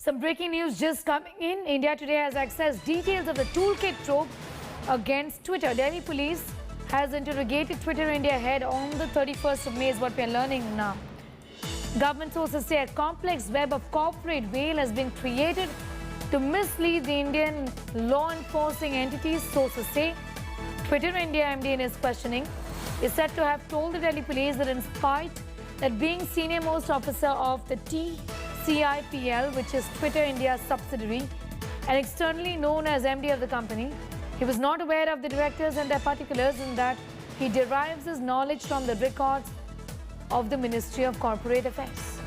Some breaking news just coming in. India Today has accessed details of the toolkit probe against Twitter. Delhi police has interrogated Twitter India head on the 31st of May is what we are learning now. Government sources say a complex web of corporate veil has been created to mislead the Indian law enforcing entities. Sources say Twitter India MD in his questioning is said to have told the Delhi police that in spite that being senior most officer of the TCIPL, which is Twitter India's subsidiary, and externally known as MD of the company, he was not aware of the directors and their particulars, and that he derives his knowledge from the records of the Ministry of Corporate Affairs.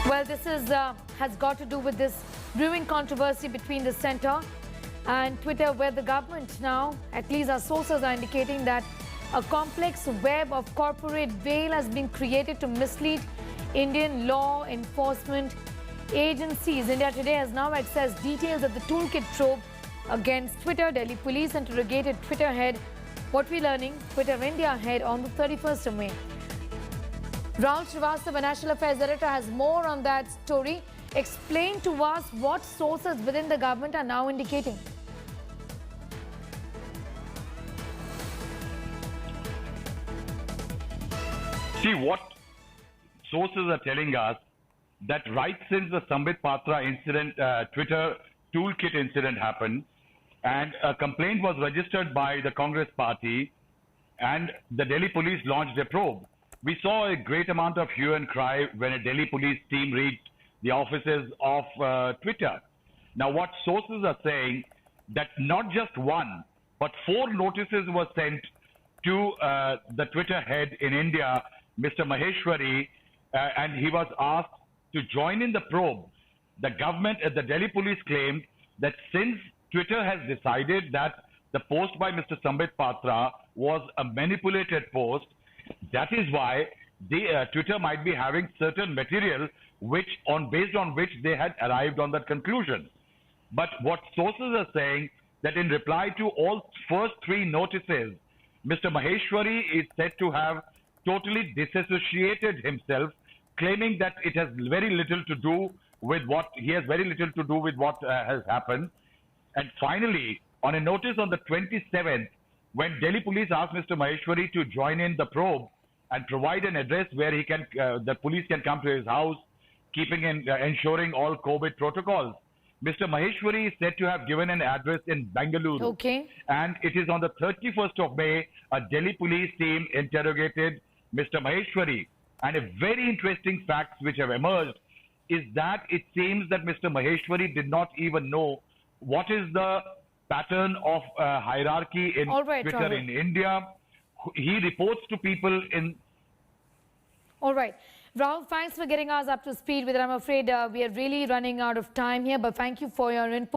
Well, this has got to do with this brewing controversy between the centre and Twitter, where the government now, at least our sources are indicating that a complex web of corporate veil has been created to mislead Indian law enforcement agencies. India Today has now accessed details of the toolkit probe against Twitter. Delhi police interrogated Twitter head, what we're learning, Twitter India head on the 31st of May. Rahul Srivastava, National Affairs Editor, has more on that story. Explain to us what sources within the government are now indicating. See, what sources are telling us that right since the Sambit Patra incident, Twitter toolkit incident happened, and a complaint was registered by the Congress party, and the Delhi police launched a probe. We saw a great amount of hue and cry when a Delhi police team reached the offices of Twitter. Now, what sources are saying that not just one, but 4 notices were sent to the Twitter head in India, Mr. Maheshwari, and he was asked to join in the probe. The government, the Delhi police claimed that since Twitter has decided that the post by Mr. Sambit Patra was a manipulated post, that is why Twitter might be having certain material based on which they had arrived on that conclusion. But what sources are saying that in reply to all first 3 notices, Mr. Maheshwari is said to have totally disassociated himself, claiming that it has very little to do with what has happened. And finally, on a notice on the 27th, when Delhi police asked Mr. Maheshwari to join in the probe and provide an address where he can, the police can come to his house, ensuring all COVID protocols, Mr. Maheshwari is said to have given an address in Bengaluru. Okay. And it is on the 31st of May, a Delhi police team interrogated Mr. Maheshwari. And a very interesting fact which have emerged is that it seems that Mr. Maheshwari did not even know what is the pattern of hierarchy in Twitter Rahul. in India. He reports to people in... All right. Rahul, thanks for getting us up to speed with it. I'm afraid we are really running out of time here, but thank you for your input.